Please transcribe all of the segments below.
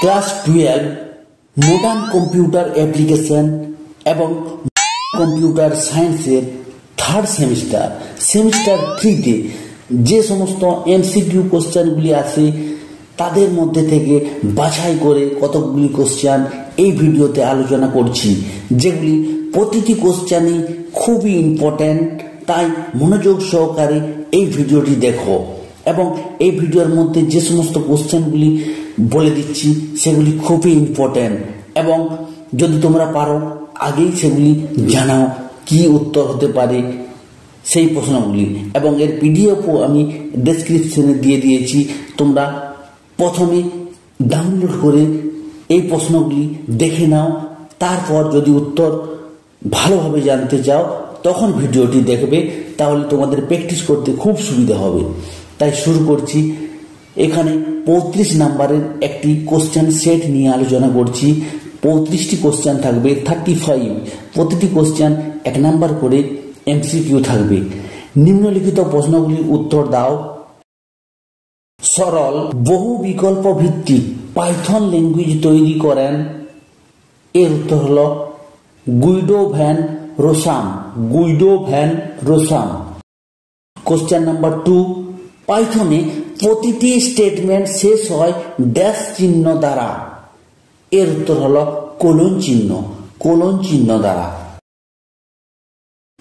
Class 12 modern computer application এবং computer সায়েন্সের third semester 3-তে যে সমস্ত এমসিকিউ কোশ্চেনগুলি আছে তাদের মধ্যে থেকে বাছাই করে কতগুলি কোশ্চেন এই ভিডিওতে আলোচনা করছি, যেগুলি প্রতিটি কোশ্চেনই খুবই ইম্পর্ট্যান্ট। তাই মনোযোগ সহকারে এই ভিডিওটি দেখো এবং এই ভিডিওর মধ্যে যে সমস্ত কোশ্চেনগুলি বলে দিচ্ছি সেগুলি খুবই ইম্পর্ট্যান্ট এবং যদি তোমরা পারো আগেই সেগুলি জানাও কি উত্তর হতে পারে সেই প্রশ্নগুলি, এবং এর পিডিএফও আমি ডেসক্রিপশনে দিয়ে দিয়েছি। তোমরা প্রথমে ডাউনলোড করে এই প্রশ্নগুলি দেখে নাও, তারপর যদি উত্তর ভালোভাবে জানতে চাও তখন ভিডিওটি দেখবে, তাহলে তোমাদের প্র্যাকটিস করতে খুব সুবিধা হবে। তাই শুরু করছি। এখানে 35 নাম্বারের একটি কোশ্চেন সেট নিয়ে আলোচনা করছি। 35টি কোশ্চেন থাকবে, 35। প্রতিটি কোশ্চেন 1 নাম্বার করে এমসিকিউ থাকবে। নিম্নলিখিত প্রশ্নগুলির উত্তর দাও। সরল বহু বিকল্প ভিত্তিক পাইথন ল্যাঙ্গুয়েজ তৈরি করেন? এর উত্তর হলো গুইডো ভ্যান রোসাম। কোশ্চেন নাম্বার 2, পাইথনে প্রতিটি স্টেটমেন্ট শেষ হয় ড্যাশ চিহ্ন দ্বারা? এর উত্তর হলো কোলন চিহ্ন দ্বারা।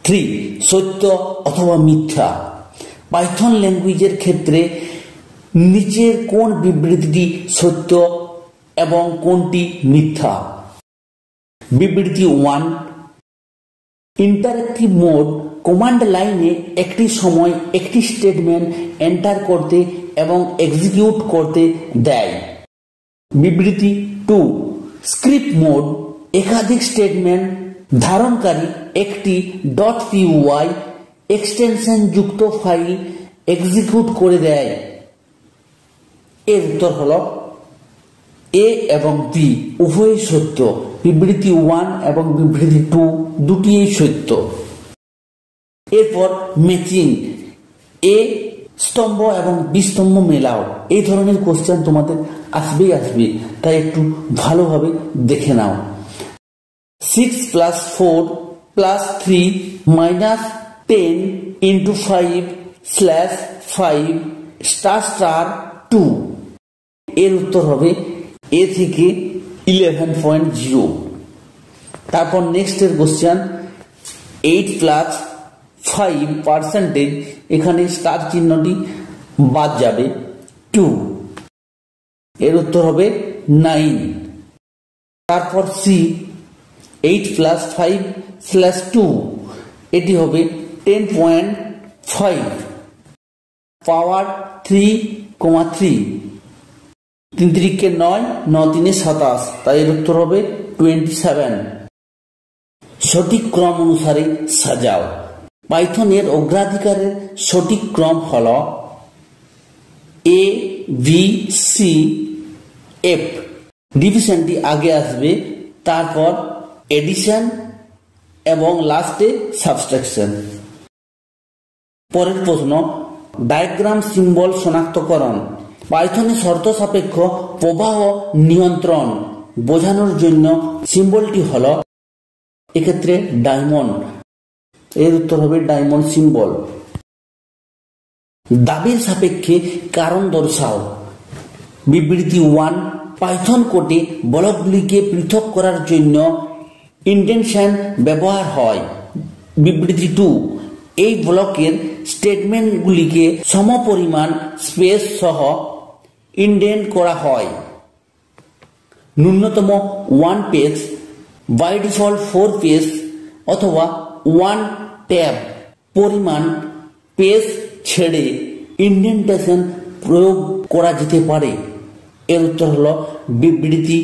3, সত্য অথবা মিথ্যা? পাইথন ল্যাঙ্গুয়েজের ক্ষেত্রে নিচের কোন বিবৃতিটি সত্য এবং কোনটি মিথ্যা? বিবৃতি 1, ইন্টারেক্টিভ মোড কমান্ড লাইনে একটি সময় একটি স্টেটমেন্ট এন্টার করতে এবং এক্সিকিউট করতে দেয়। বিবৃতি 2, স্ক্রিপ্ট মোড একাধিক স্টেটমেন্ট ধারণকারী একটি .py এক্সটেনশন যুক্ত ফাইল এক্সিকিউট করে দেয়। এর উত্তর হলো এ এবং বি উভয়ই সত্য। বিবৃতি 1 এবং বিবৃতি 2 দুটিই সত্য। এরপর ম্যাচিং, এ স্তম্ভ এবং বি স্তম্ভ মেলাও। এই ধরনের কোশ্চেন তোমাদের আসবে, তাই একটু ভালোভাবে দেখে নাও। 6 + 4 + 3 - 10 × 5/5 **2। এর উত্তর হবে এ থেকে 11.0। তারপর নেক্সটের কোশ্চেন 8 + 5%, এখানে স্টার চিহ্নটি বাদ যাবে, 2। এর উত্তর হবে 9। তারপর সি 8 + 5/2, এটি হবে 10.5 পাওয়ার 3,3। 3 × 3 = 9, 9 × 3 = 27, তাই এর উত্তর হবে 27। সঠিক ক্রম অনুসারে সাজাও। পাইথনের অগ্রাধিকারের সঠিক ক্রম হল A-B-C-F। ডিভিশনটি আগে আসবে, তারপর এডিশন এবং লাস্টে সাবট্রাকশন। পরের প্রশ্ন, ডায়াগ্রাম সিম্বল শনাক্তকরণ। পাইথনে শর্ত সাপেক্ষ প্রবাহ নিয়ন্ত্রণ বোঝানোর জন্য সিম্বলটি হল এক্ষেত্রে ডায়মন্ড। এর উত্তর হবে ডায়মন্ড সিম্বল। দাবির সাপেক্ষে কারণ দর্শাও। বিবৃতি 1, পাইথন কোডে ব্লকগুলিকে পৃথক করার জন্য ইন্ডেন্টেশন ব্যবহার হয়। বিবৃতি 2, এই ব্লকের স্টেটমেন্টগুলিকে সমপরিমাণ স্পেস সহ ইন্ডেন্ট করা হয়। ন্যূনতম 1 পেজ, বাই ডিফল্ট 4 পেজ অথবা 1 ট্যাব পরিমাণ পেজ ছেড়ে ইন্ডেন্টেশন প্রয়োগ করা যেতে পারে। এর উত্তর হল বিবৃতি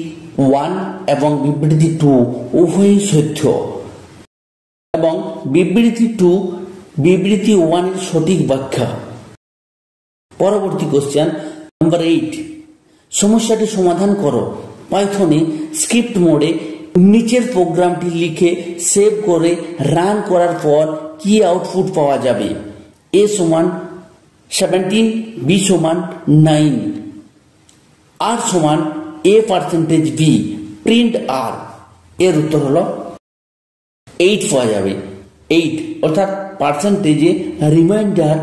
1 এবং বিবৃতি 2 উভয়ই সত্য এবং বিবৃতি 2 বিবৃতি 1 এর সঠিক ব্যাখ্যা। পরবর্তী কোশ্চেন নাম্বার 8, সমস্যাটি সমাধান করো। পাইথনে স্ক্রিপ্ট মোডে নিচের প্রোগ্রামটি লিখে সেভ করে রান করার পর কি আউটপুট পাওয়া যাবে? A = 17, B = 9, R = a%b print আর, এর উত্তর হলো 8 পাওয়া যাবে। 8 অর্থাৎ পার্সেন্টেজে রিমাইন্ডার,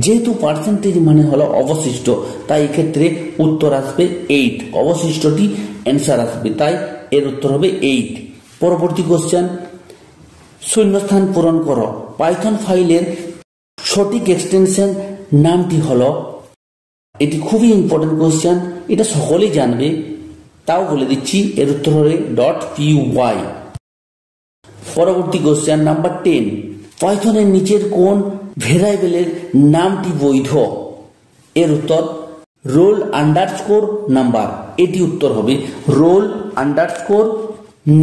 যেহেতু পার্সেন্টেজ মানে হলো অবশিষ্ট, তাই এক্ষেত্রে উত্তর আসবে 8, অবশিষ্টটি অ্যান্সার আসবে, তাই এর উত্তর হবে 8। পরবর্তী কোশ্চেন, শূন্যস্থান পূরণ করো। পাইথন ফাইলের সঠিক এক্সটেনশন নামটি হলো, এটি খুবই ইম্পর্টেন্ট কোশ্চেন, এটা সকলেই জানবে, তাও বলে দিচ্ছি, এর উত্তর হবে .py। পরবর্তী কোশ্চেন নাম্বার 10, পাইথনের নিচের কোন ভেরিয়েবলের নামটি বৈধ? এর উত্তর রোল আন্ডারস্কোর নাম্বার, এটি উত্তর হবে রোল আন্ডারস্কোর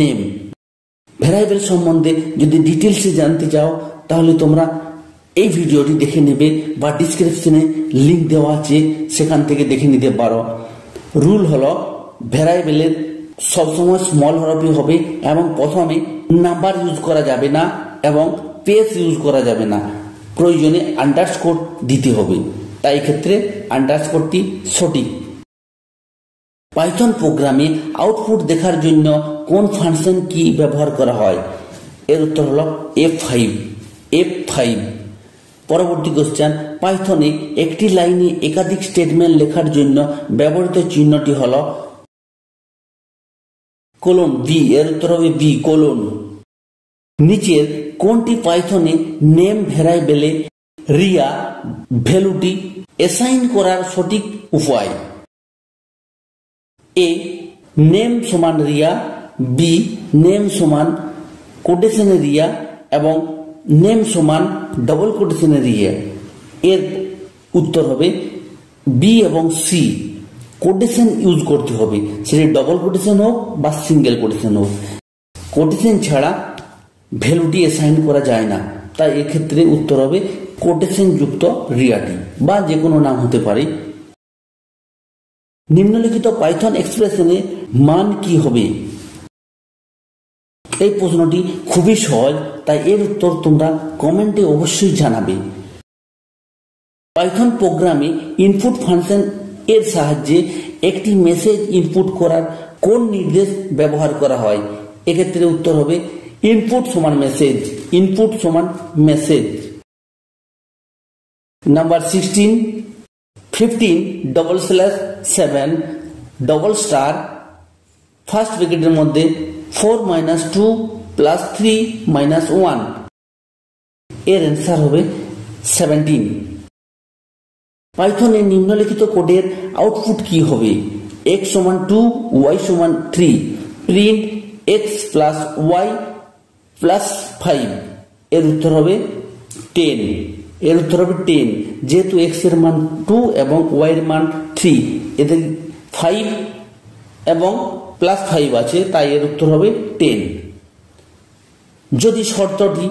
নেম। ভেরিয়েবল সম্বন্ধে যদি ডিটেলসে জানতে চাও তাহলে তোমরা এই ভিডিওটি দেখে নেবে বা ডিসক্রিপশনে লিঙ্ক দেওয়া আছে, সেখান থেকে দেখে নিতে পারো। রুল হলো ভেরিয়েবলের সবসময় স্মল হরফে হবে এবং প্রথমে নাম্বার ইউজ করা যাবে না এবং পেজ ইউজ করা যাবে না, প্রয়োজনে আন্ডারস্কোর দিতে হবে, তাই ক্ষেত্রে আন্ডারস্কোরটি সঠিক। পাইথন প্রোগ্রামে আউটপুট দেখার জন্য কোন ফাংশন কি ব্যবহার করা হয়? এর উত্তর হলো F5। পরবর্তী কোশ্চেন, পাইথনে একটি লাইনে একাধিক স্টেটমেন্ট লেখার জন্য ব্যবহৃত চিহ্নটি হলো কোলন, বি, এর উত্তর হবে বি, কোলন। নিচের কোনটি পাইথনে নেম ভেরিয়েবলে রিয়া ভ্যালুটি অ্যাসাইন করার সঠিক উপায়? এ, নেম সমান রিয়া, বি, নেম সমান কোটেশনে রিয়া এবং নেম সমান ডবল কোটেশনে রিয়া। এর উত্তর হবে বি এবং সি। কোটেশন ইউজ করতে হবে, সেটি ডবল কোটেশন হোক বা সিঙ্গেল কোটেশন হোক, কোটেশন ছাড়া ভ্যালুটি অ্যাসাইন করা যায় না, তাই এক্ষেত্রে উত্তর হবে কোটেশন যুক্ত রিয়াটি বা যে কোনো নাম হতে পারে। নিম্নলিখিত পাইথন এক্সপ্রেশনে মান কি হবে? এই প্রশ্নটি খুবই সহজ, তাই এর উত্তর তোমরা কমেন্টে অবশ্যই জানাবে। পাইথন প্রোগ্রামে ইনপুট ফাংশন এর সাহায্যে একটি মেসেজ ইনপুট করার কোন নির্দেশ ব্যবহার করা হয়? এক্ষেত্রে উত্তর হবে ইনপুট সমান মেসেজ, ইনপুট সমান message. Number 16, 15/7 double star first ব্র্যাকেটের মধ্যে 4 - 2 + 3 - 1, এর অ্যান্সার হবে 17। পাইথনের নিম্নলিখিত কোডের আউটপুট কি হবে? x = 2, y = 3, print x + y + 5, এর উত্তর হবে 10। এর উত্তর হবে 10, যেহেতু x এর মান 2 এবং y এর মান 3, এদের 5 এবং +5 আছে, তাই এর উত্তর হবে 10। যদি শর্তটি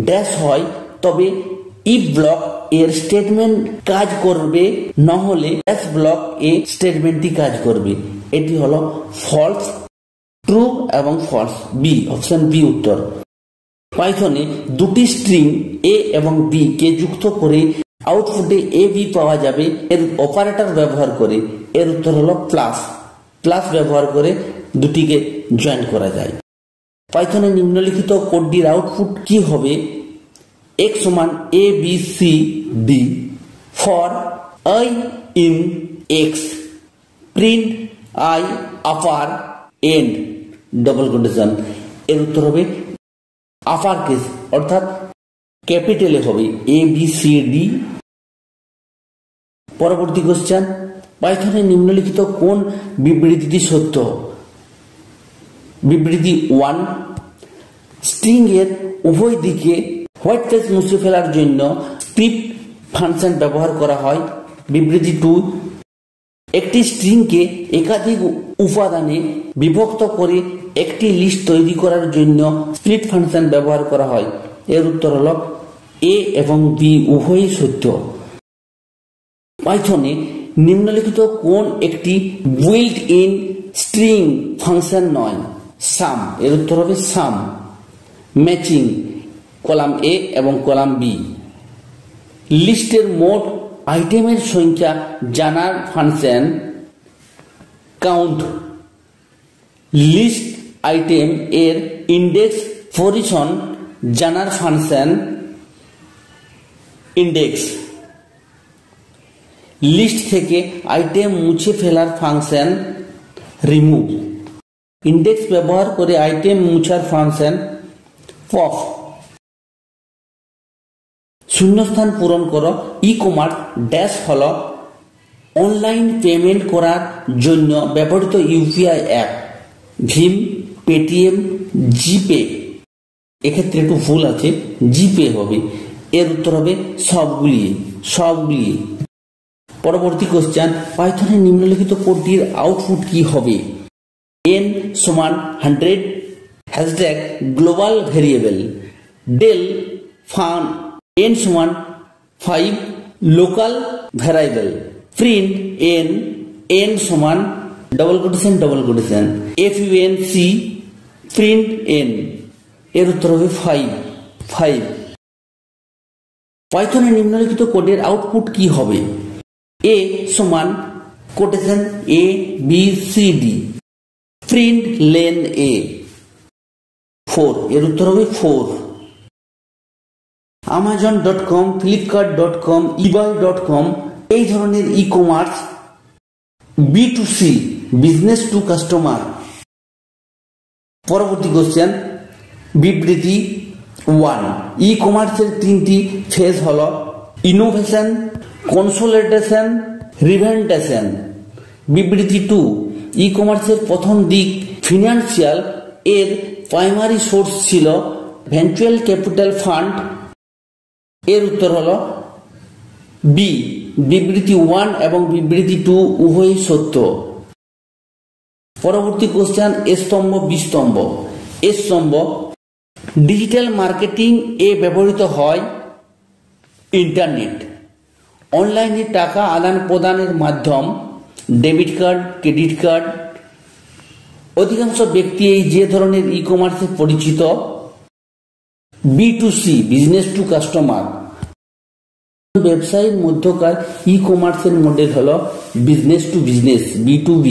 ড্যাশ হয় তবে ইফ ব্লক এর স্টেটমেন্ট কাজ করবে, না হলে ড্যাশ ব্লক এ স্টেটমেন্টটি কাজ করবে। এটি হলো ফলস, ট্রু এবং ফলস, বি, অপশন বি উত্তর। পাইথনে দুটি স্ট্রিং এ এবং বি কে যুক্ত করে আউটপুটে এ বি পাওয়া যাবে এর অপারেটর ব্যবহার করে। এর উত্তর হলো প্লাস, প্লাস ব্যবহার করে দুটিকে জয়েন করা যায়। পাইথনে নিম্নলিখিত কোডটির আউটপুট কি হবে? x = a b c d for I in x, print I upper end double quotation. এর উত্তর হবে আপার কেস, অর্থাৎ ক্যাপিটালে হবে a b c d। পরবর্তী কোশ্চেন, পাইথনে নিম্নলিখিত কোন বিবৃতিটি সত্য? বিবৃতি 1, স্ট্রিং এর উভয় দিকে হোয়াইট স্পেস মুছে ফেলার জন্য স্ক্রিপ্ট ফাংশন ব্যবহার করা হয়। বিবৃতি 2, একটি স্ট্রিংকে একাধিক উপাদানে বিভক্ত করে একটি লিস্ট তৈরি করার জন্য স্প্লিট ফাংশন ব্যবহার করা হয়। এর উত্তর হলো এ এবং বি উভয়ই সত্য। পাইথনে নিম্নলিখিত কোন একটি বিল্ট ইন স্ট্রিং ফাংশন নয়? সাম, এর উত্তর হবে সাম। ম্যাচিং কলাম এ এবং কলাম বি। লিস্টের মোট আইটেমের সংখ্যা জানার ফাংশন কাউন্ট লিস্ট আইটেম এর ইন্ডেক্স পজিশন জানার ফাংশন ইন্ডেক্স। লিস্ট থেকে আইটেম মুছে ফেলার ফাংশন রিমুভ। ইন্ডেক্স ব্যবহার করে আইটেম মুছার ফাংশন পপ। শূন্যস্থান পূরণ করো। ই কমার্স ড্যাশ হল অনলাইন পেমেন্ট করার জন্য ব্যবহৃত ইউপিআই অ্যাপ। ভীম, পেটিএম, জিপে। এক্ষেত্রে একটু ভুল আছে, জিপে হবে। এর উত্তর হবে সবগুলি। পরবর্তী কোশ্চেন, পাইথনের নিম্নলিখিত কোডটির আউটপুট কি হবে? n সমান 100 hashtag global variable def fun n সমান 5 লোকাল ভ্যারিয়েবল প্রিন্ট n সমান double quotation func print n। এর উত্তর হবে 5। পাইথনের নিম্নলিখিত কোডের আউটপুট কি হবে? a সমান quotation ABCD print lane a 4। এর উত্তর হবে 4। amazon.com, flipkart.com, ebay.com এই ধরনের e commerce B2C business to customer. পরবর্তী কোশ্চেন, বিবৃতি 1, ই কমার্সের 3টি ফেজ হল ইনোভেশন, কনসোলিডেশন, রিভেন্টেশন। বিবৃতি 2, ই কমার্সের প্রথম দিক ফিনান্সিয়াল এর প্রাইমারি সোর্স ছিল ভেঞ্চুয়াল ক্যাপিটাল ফান্ড। এর উত্তর হল বি। বিবৃতি 1 এবং বিবৃতি 2 উভয়ই সত্য। পরবর্তী কোশ্চেন, এ স্তম্ভ বি স্তম্ভ। এ স্তম্ভ ডিজিটাল মার্কেটিং এ ব্যবহৃত হয় ইন্টারনেট, অনলাইনে টাকা আদান প্রদানের মাধ্যম, ডেবিট কার্ড, ক্রেডিট কার্ড। অধিকাংশ ব্যক্তি এই যে ধরনের ই কমার্সে পরিচিত B2C বিজনেস টু কাস্টমার। ব্যবসায়ীর মধ্যকার ই কমার্সের মডেল হল বিজনেস টু বিজনেস B2B।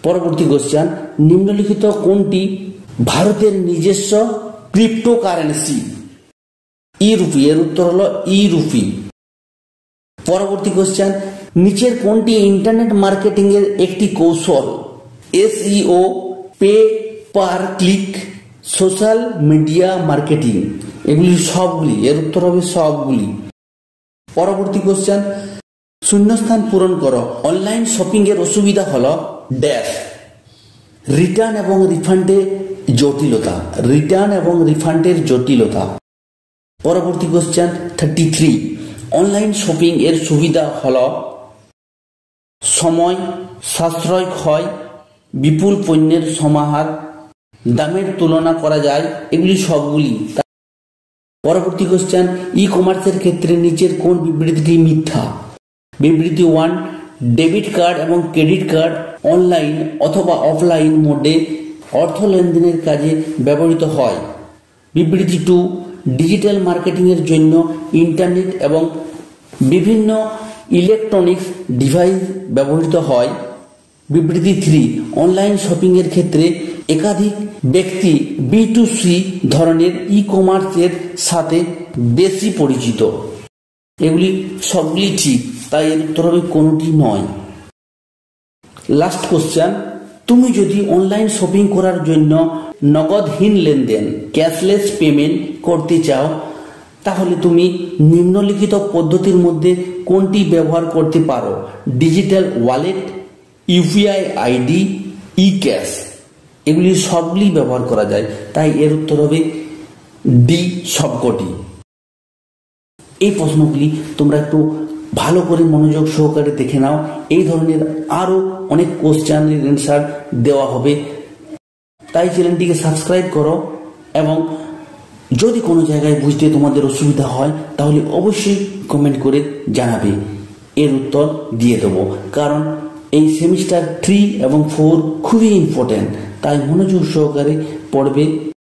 পরবর্তী কোশ্চেন, নিম্নলিখিত কোনটি ভারতের নিজস্ব ক্রিপ্টোকারেন্সি? ই রুপি। এর উত্তর হল ই রুপি। পরবর্তী কোশ্চেন, নিচের কোনটি ইন্টারনেট মার্কেটিং এর একটি কৌশল? SEO, pay per click, social media marketing. এগুলি সবগুলি। এর উত্তর হবে সবগুলি। পরবর্তী কোশ্চেন, শূন্যস্থান পূরণ করো। অনলাইন শপিং এর অসুবিধা হল ড্যাশ রিটার্ন এবং রিফান্ডের জটিলতা। পরবর্তী কোশ্চেন 33, অনলাইন শপিং এর সুবিধা হল সময় সাশ্রয় হয়, বিপুল পণ্যের সমাহার, দামের তুলনা করা যায়। এগুলি সবগুলি। পরবর্তী কোশ্চেন, ই কমার্সের ক্ষেত্রে নিচের কোন বিবৃতিটি মিথ্যা? বিবৃতি 1, ডেবিট কার্ড এবং ক্রেডিট কার্ড অনলাইন অথবা অফলাইন মোডে অর্থ লেনদেনের কাজে ব্যবহৃত হয়। বিবৃতি 2, ডিজিটাল মার্কেটিং এর জন্য ইন্টারনেট এবং বিভিন্ন ইলেকট্রনিক্স ডিভাইস ব্যবহৃত হয়। বিবৃতি 3, অনলাইন শপিং এর ক্ষেত্রে একাধিক ব্যক্তি B2C ধরনের ই কমার্সের সাথে বেশি পরিচিত। এগুলি সবগুলি ঠিক, তাই এর উত্তর হবে কোনটি নয়। লাস্ট কোশ্চেন, তুমি যদি অনলাইন শপিং করার জন্য নগদহীন লেনদেন ক্যাশলেস পেমেন্ট করতে চাও, তাহলে তুমি নিম্নলিখিত পদ্ধতির মধ্যে কোনটি ব্যবহার করতে পারো? Digital wallet, UPI ID, e CAS. এগুলি সবগুলি ব্যবহার করা যায়, তাই এর উত্তর হবে ডি সবকটি। এই প্রশ্নগুলি তোমরা একটু ভালো করে মনোযোগ সহকারে দেখে নাও। এই ধরনের আরো অনেক কোশ্চেনের অ্যান্সার দেওয়া হবে, তাই চ্যানেলটিকে সাবস্ক্রাইব করো। এবং যদি কোনো জায়গায় বুঝতে তোমাদের অসুবিধা হয় তাহলে অবশ্যই কমেন্ট করে জানাবে, এর উত্তর দিয়ে দেবো। কারণ এই সেমিস্টার 3 এবং 4 খুবই ইম্পর্টেন্ট, তাই মনোযোগ সহকারে পড়বে